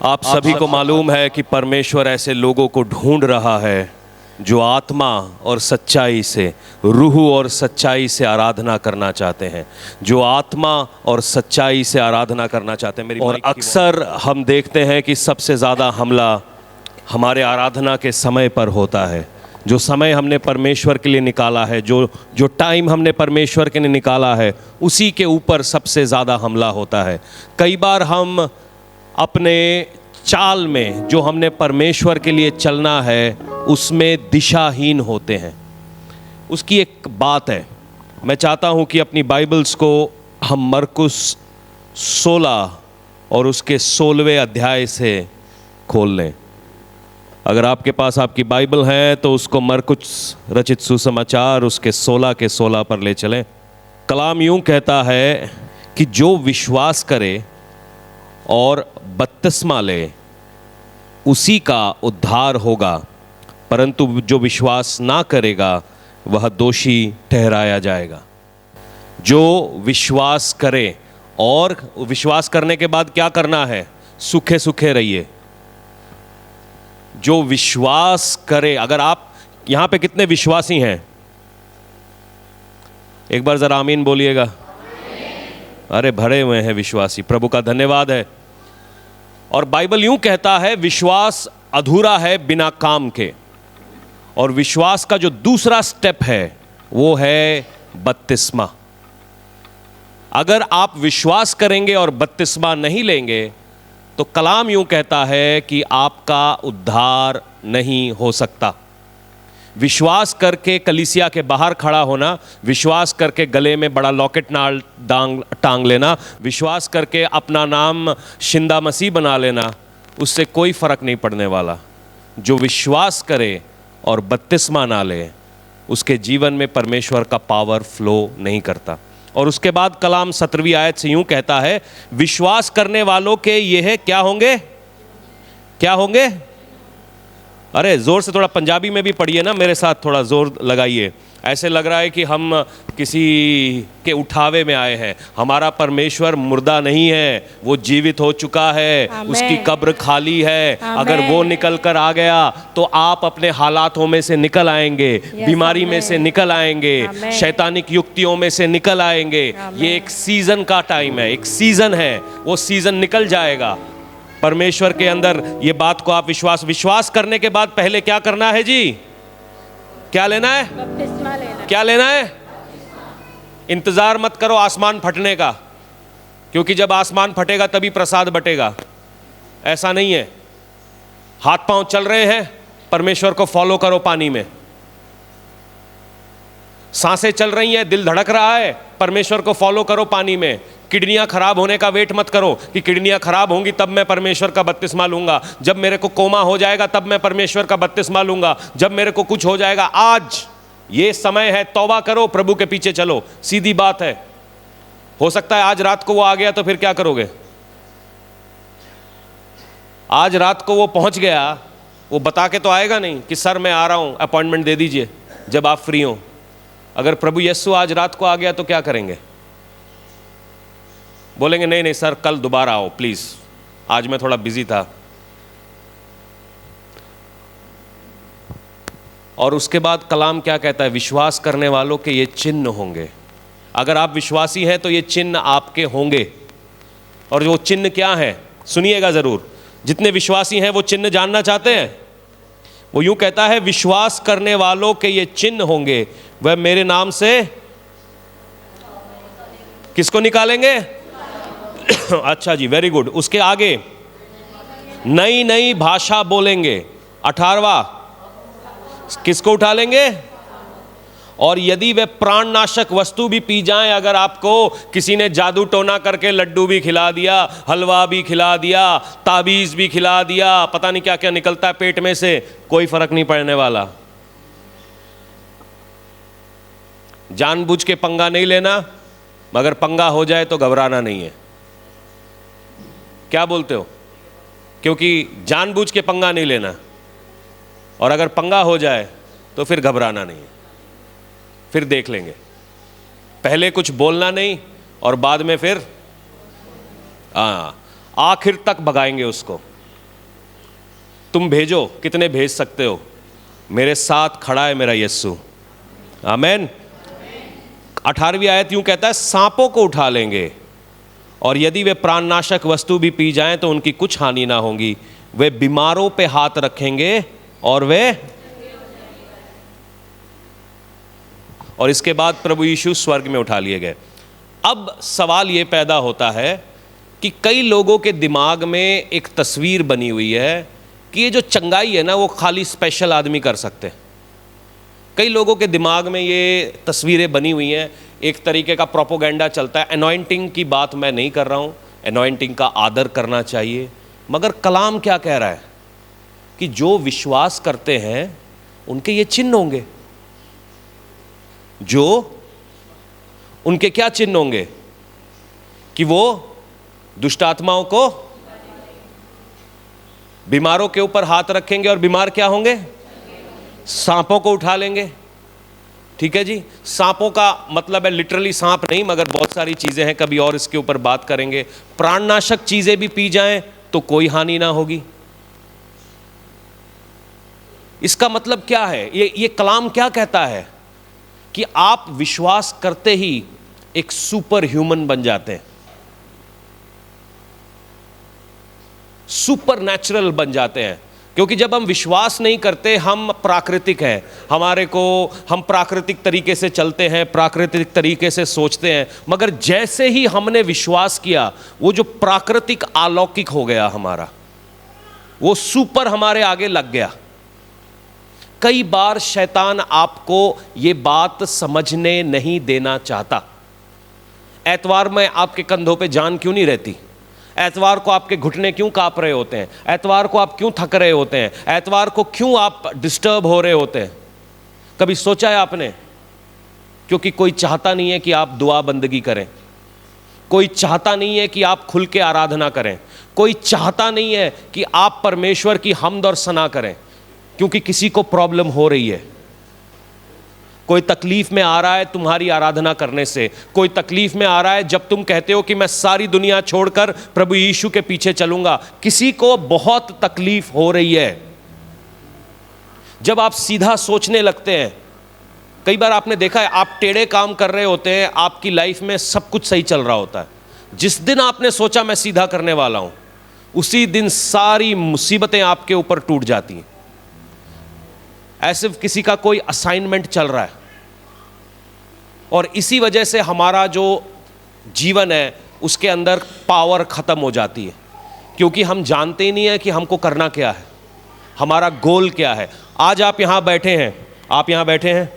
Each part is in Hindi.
आप सभी को मालूम है कि परमेश्वर ऐसे लोगों को ढूंढ रहा है जो आत्मा और सच्चाई से, रूह और सच्चाई से आराधना करना चाहते हैं, जो आत्मा और सच्चाई से आराधना करना चाहते हैं। और अक्सर हम देखते हैं कि सबसे ज़्यादा हमला हमारे आराधना के समय पर होता है। जो समय हमने परमेश्वर के लिए निकाला है, जो टाइम हमने परमेश्वर के लिए निकाला है, उसी के ऊपर सबसे ज़्यादा हमला होता है। कई बार हम अपने चाल में, जो हमने परमेश्वर के लिए चलना है, उसमें दिशाहीन होते हैं। उसकी एक बात है, मैं चाहता हूं कि अपनी बाइबल्स को हम मरकुस 16 और उसके 16वें अध्याय से खोल लें। अगर आपके पास आपकी बाइबल है तो उसको मरकुस रचित सुसमाचार उसके 16 के 16 पर ले चलें। कलाम यूं कहता है कि जो विश्वास करे और बपतिस्मा ले, उसी का उद्धार होगा, परंतु जो विश्वास ना करेगा वह दोषी ठहराया जाएगा। जो विश्वास करे, और विश्वास करने के बाद क्या करना है? सूखे सूखे रहिए। जो विश्वास करे, अगर आप यहां पे कितने विश्वासी हैं? एक बार जरा आमीन बोलिएगा। अरे भरे हुए हैं विश्वासी, प्रभु का धन्यवाद है। और बाइबल यूं कहता है, विश्वास अधूरा है बिना काम के। और विश्वास का जो दूसरा स्टेप है वो है बपतिस्मा। अगर आप विश्वास करेंगे और बपतिस्मा नहीं लेंगे तो कलाम यूं कहता है कि आपका उद्धार नहीं हो सकता। विश्वास करके कलीसिया के बाहर खड़ा होना, विश्वास करके गले में बड़ा लॉकेट नाल टांग लेना, विश्वास करके अपना नाम शिंदा मसीह बना लेना, उससे कोई फर्क नहीं पड़ने वाला। जो विश्वास करे और बपतिस्मा ना ले, उसके जीवन में परमेश्वर का पावर फ्लो नहीं करता। और उसके बाद कलाम 17वीं आयत से यूं कहता है, विश्वास करने वालों के ये है क्या होंगे? क्या होंगे? अरे जोर से थोड़ा पंजाबी में भी पढ़िए ना, मेरे साथ थोड़ा जोर लगाइए। ऐसे लग रहा है कि हम किसी के उठावे में आए हैं। हमारा परमेश्वर मुर्दा नहीं है, वो जीवित हो चुका है। उसकी कब्र खाली है। अगर वो निकल कर आ गया तो आप अपने हालातों में से निकल आएंगे, बीमारी में से निकल आएंगे, शैतानिक युक्तियों में से निकल आएंगे। ये एक सीजन का टाइम है, एक सीजन है, वो सीजन निकल जाएगा। परमेश्वर के अंदर ये बात को आप विश्वास करने के बाद पहले क्या करना है जी? क्या लेना है? बपतिस्मा लेना। क्या लेना है? इंतजार मत करो आसमान फटने का, क्योंकि जब आसमान फटेगा तभी प्रसाद बटेगा। ऐसा नहीं है। हाथ पांव चल रहे हैं, परमेश्वर को फॉलो करो पानी में। सांसें चल रही हैं, दिल धड़क रहा है, परमेश्वर को फॉलो करो पानी में। किडनियां खराब होने का वेट मत करो कि किडनियां खराब होंगी तब मैं परमेश्वर का बपतिस्मा लूंगा, जब मेरे को कोमा हो जाएगा तब मैं परमेश्वर का बपतिस्मा लूंगा, जब मेरे को कुछ हो जाएगा। आज ये समय है, तौबा करो, प्रभु के पीछे चलो। सीधी बात है। हो सकता है आज रात को वो आ गया तो फिर क्या करोगे? आज रात को वो पहुंच गया, वो बता के तो आएगा नहीं कि सर मैं आ रहा हूं, अपॉइंटमेंट दे दीजिए जब आप फ्री हो। अगर प्रभु यीशु आज रात को आ गया तो क्या करेंगे? बोलेंगे नहीं नहीं सर, कल दोबारा आओ प्लीज, आज मैं थोड़ा बिजी था। और उसके बाद कलाम क्या कहता है? विश्वास करने वालों के ये चिन्ह होंगे। अगर आप विश्वासी हैं तो ये चिन्ह आपके होंगे। और वो चिन्ह क्या है? सुनिएगा जरूर। जितने विश्वासी हैं वो चिन्ह जानना चाहते हैं। वो यूं कहता है, विश्वास करने वालों के ये चिन्ह होंगे, वह मेरे नाम से किसको निकालेंगे? अच्छा जी, वेरी गुड। उसके आगे नई नई भाषा बोलेंगे। 18वां, किसको उठा लेंगे? और यदि वे प्राणनाशक वस्तु भी पी जाएं, अगर आपको किसी ने जादू टोना करके लड्डू भी खिला दिया, हलवा भी खिला दिया, ताबीज भी खिला दिया, पता नहीं क्या क्या निकलता है पेट में से, कोई फर्क नहीं पड़ने वाला। जानबूझ के पंगा नहीं लेना, मगर पंगा हो जाए तो घबराना नहीं है। क्या बोलते हो? क्योंकि जानबूझ के पंगा नहीं लेना, और अगर पंगा हो जाए तो फिर घबराना नहीं है, फिर देख लेंगे। पहले कुछ बोलना नहीं और बाद में फिर आखिर तक भगाएंगे उसको। तुम भेजो, कितने भेज सकते हो? मेरे साथ खड़ा है मेरा यीशु। आमीन। 18वीं आयत यूं कहता है, सांपों को उठा लेंगे और यदि वे प्राणनाशक वस्तु भी पी जाएं तो उनकी कुछ हानि ना होगी। वे बीमारों पे हाथ रखेंगे और इसके बाद प्रभु यीशु स्वर्ग में उठा लिए गए। अब सवाल ये पैदा होता है कि कई लोगों के दिमाग में एक तस्वीर बनी हुई है कि ये जो चंगाई है ना, वो खाली स्पेशल आदमी कर सकते हैं। कई लोगों के दिमाग में ये तस्वीरें बनी हुई हैं, एक तरीके का प्रोपोगेंडा चलता है। एनॉइंटिंग की बात मैं नहीं कर रहा हूँ, एनॉइंटिंग का आदर करना चाहिए, मगर कलाम क्या कह रहा है कि जो विश्वास करते हैं उनके ये चिन्ह होंगे। जो उनके क्या चिन्ह होंगे? कि वो दुष्ट आत्माओं को, बीमारों के ऊपर हाथ रखेंगे और बीमार क्या होंगे? सांपों को उठा लेंगे। ठीक है जी। सांपों का मतलब है लिटरली सांप नहीं, मगर बहुत सारी चीजें हैं, कभी और इसके ऊपर बात करेंगे। प्राणनाशक चीजें भी पी जाएं तो कोई हानि ना होगी। इसका मतलब क्या है? ये कलाम क्या कहता है कि आप विश्वास करते ही एक सुपर ह्यूमन बन जाते हैं, सुपर नेचुरल बन जाते हैं। क्योंकि जब हम विश्वास नहीं करते, हम प्राकृतिक हैं, हम प्राकृतिक तरीके से चलते हैं, प्राकृतिक तरीके से सोचते हैं। मगर जैसे ही हमने विश्वास किया, वो जो प्राकृतिक अलौकिक हो गया हमारा, वो सुपर हमारे आगे लग गया। कई बार शैतान आपको ये बात समझने नहीं देना चाहता। एतवार में आपके कंधों पे जान क्यों नहीं रहती? एतवार को आपके घुटने क्यों कांप रहे होते हैं? एतवार को आप क्यों थक रहे होते हैं? एतवार को क्यों आप डिस्टर्ब हो रहे होते हैं? कभी सोचा है आपने? क्योंकि कोई चाहता नहीं है कि आप दुआ बंदगी करें, कोई चाहता नहीं है कि आप खुल के आराधना करें, कोई चाहता नहीं है कि आप परमेश्वर की हम्द और सना करें, क्योंकि किसी को प्रॉब्लम हो रही है। कोई तकलीफ में आ रहा है तुम्हारी आराधना करने से, कोई तकलीफ में आ रहा है जब तुम कहते हो कि मैं सारी दुनिया छोड़कर प्रभु यीशु के पीछे चलूंगा। किसी को बहुत तकलीफ हो रही है। जब आप सीधा सोचने लगते हैं, कई बार आपने देखा है, आप टेढ़े काम कर रहे होते हैं, आपकी लाइफ में सब कुछ सही चल रहा होता है। जिस दिन आपने सोचा मैं सीधा करने वाला हूं, उसी दिन सारी मुसीबतें आपके ऊपर टूट जाती हैं। ऐसे किसी का कोई असाइनमेंट चल रहा है, और इसी वजह से हमारा जो जीवन है उसके अंदर पावर खत्म हो जाती है, क्योंकि हम जानते ही नहीं है कि हमको करना क्या है, हमारा गोल क्या है। आज आप यहाँ बैठे हैं,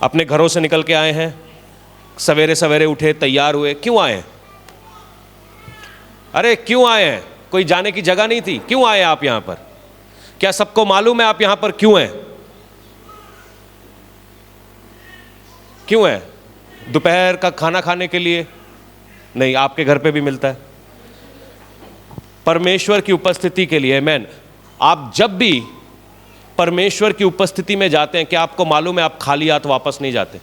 अपने घरों से निकल के आए हैं, सवेरे सवेरे उठे, तैयार हुए, क्यों आए हैं? अरे क्यों आए हैं? कोई जाने की जगह नहीं थी, क्यों आए आप यहाँ पर? क्या सबको मालूम है आप यहाँ पर क्यों हैं? क्यों है? दोपहर का खाना खाने के लिए नहीं, आपके घर पे भी मिलता है। परमेश्वर की उपस्थिति के लिए। आमीन। आप जब भी परमेश्वर की उपस्थिति में जाते हैं, क्या आपको मालूम है आप खाली हाथ वापस नहीं जाते?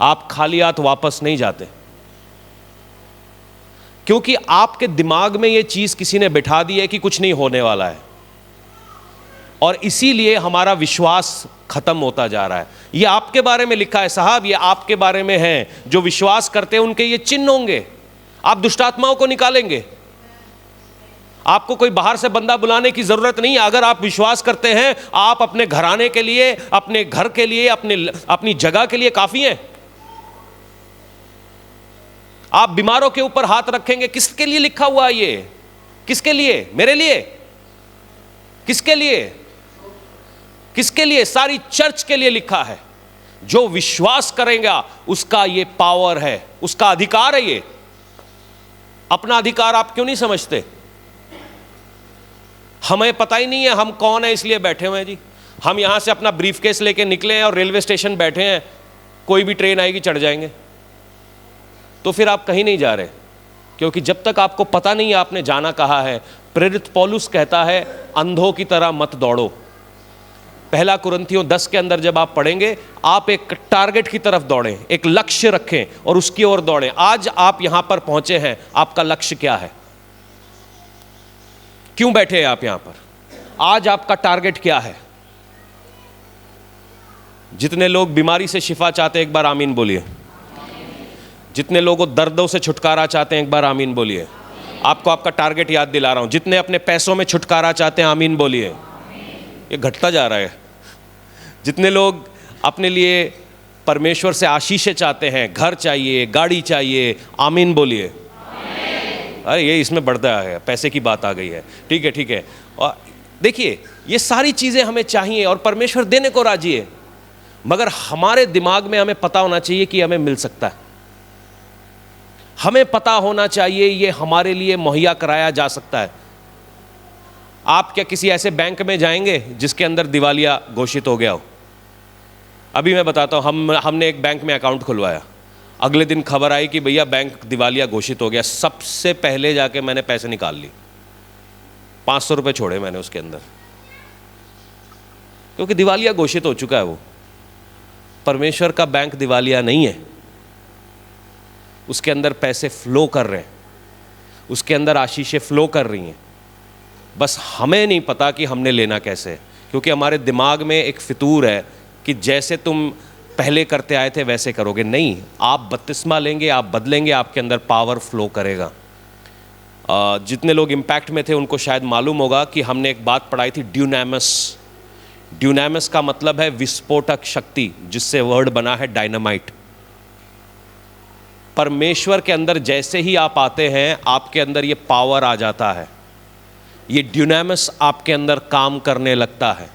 आप खाली हाथ वापस नहीं जाते, क्योंकि आपके दिमाग में यह चीज किसी ने बिठा दी है कि कुछ नहीं होने वाला है, और इसीलिए हमारा विश्वास खत्म होता जा रहा है। ये आपके बारे में लिखा है साहब, ये आपके बारे में है। जो विश्वास करते हैं उनके ये चिन्ह होंगे। आप दुष्ट आत्माओं को निकालेंगे। आपको कोई बाहर से बंदा बुलाने की जरूरत नहीं है। अगर आप विश्वास करते हैं, आप अपने घराने के लिए, अपने घर के लिए, अपनी जगह के लिए काफी हैं। आप बीमारों के ऊपर हाथ रखेंगे। किसके लिए लिखा हुआ है ये? किसके लिए? मेरे लिए? किसके लिए? किसके लिए? सारी चर्च के लिए लिखा है। जो विश्वास करेगा उसका ये पावर है, उसका अधिकार है। ये अपना अधिकार आप क्यों नहीं समझते? हमें पता ही नहीं है हम कौन है, इसलिए बैठे हुए हैं जी। हम यहां से अपना ब्रीफकेस लेके निकले हैं और रेलवे स्टेशन बैठे हैं, कोई भी ट्रेन आएगी चढ़ जाएंगे। तो फिर आप कहीं नहीं जा रहे, क्योंकि जब तक आपको पता नहीं है आपने जाना कहाँ है। प्रेरित पौलुस कहता है, अंधों की तरह मत दौड़ो। पहला कुरिन्थियों 10 के अंदर जब आप पढ़ेंगे, आप एक टारगेट की तरफ दौड़ें, एक लक्ष्य रखें और उसकी ओर दौड़ें। आज आप यहां पर पहुंचे हैं, आपका लक्ष्य क्या है? क्यों बैठे हैं आप यहां पर? आज आपका टारगेट क्या है? जितने लोग बीमारी से शिफा चाहते हैं एक बार आमीन बोलिए। जितने लोगों दर्दों से छुटकारा चाहते हैं एक बार आमीन बोलिए। आपको आपका टारगेट याद दिला रहा हूं। जितने अपने पैसों में छुटकारा चाहते हैं आमीन बोलिए। ये घटता जा रहा है। जितने लोग अपने लिए परमेश्वर से आशीषें चाहते हैं, घर चाहिए, गाड़ी चाहिए, आमीन बोलिए। अरे ये इसमें बढ़ता है, पैसे की बात आ गई है। ठीक है, ठीक है। और देखिए, ये सारी चीज़ें हमें चाहिए और परमेश्वर देने को राजी है, मगर हमारे दिमाग में हमें पता होना चाहिए कि हमें मिल सकता है। हमें पता होना चाहिए ये हमारे लिए मुहैया कराया जा सकता है। आप क्या किसी ऐसे बैंक में जाएंगे जिसके अंदर दिवालिया घोषित हो गया हो? अभी मैं बताता हूँ, हमने एक बैंक में अकाउंट खुलवाया, अगले दिन खबर आई कि भैया बैंक दिवालिया घोषित हो गया। सबसे पहले जाके मैंने पैसे निकाल ली, 500 रुपये छोड़े मैंने उसके अंदर, क्योंकि दिवालिया घोषित हो चुका है। वो परमेश्वर का बैंक दिवालिया नहीं है, उसके अंदर पैसे फ्लो कर रहे हैं, उसके अंदर आशीषें फ्लो कर रही हैं। बस हमें नहीं पता कि हमने लेना कैसे है, क्योंकि हमारे दिमाग में एक फितूर है कि जैसे तुम पहले करते आए थे वैसे करोगे। नहीं, आप बपतिस्मा लेंगे, आप बदलेंगे, आपके अंदर पावर फ्लो करेगा। जितने लोग इम्पैक्ट में थे उनको शायद मालूम होगा कि हमने एक बात पढ़ाई थी, ड्यूनामिस। ड्यूनामिस का मतलब है विस्फोटक शक्ति, जिससे वर्ड बना है डायनामाइट। परमेश्वर के अंदर जैसे ही आप आते हैं, आपके अंदर ये पावर आ जाता है, ये ड्यूनामिस आपके अंदर काम करने लगता है।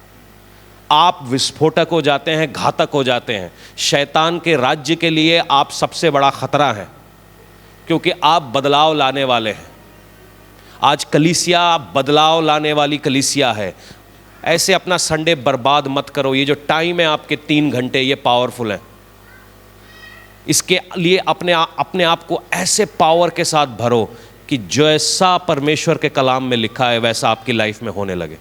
आप विस्फोटक हो जाते हैं, घातक हो जाते हैं। शैतान के राज्य के लिए आप सबसे बड़ा खतरा है, क्योंकि आप बदलाव लाने वाले हैं। आज कलीसिया बदलाव लाने वाली कलीसिया है। ऐसे अपना संडे बर्बाद मत करो। ये जो टाइम है आपके 3 घंटे, ये पावरफुल है। इसके लिए अपने आप को ऐसे पावर के साथ भरो कि जैसा परमेश्वर के कलाम में लिखा है वैसा आपकी लाइफ में होने लगे।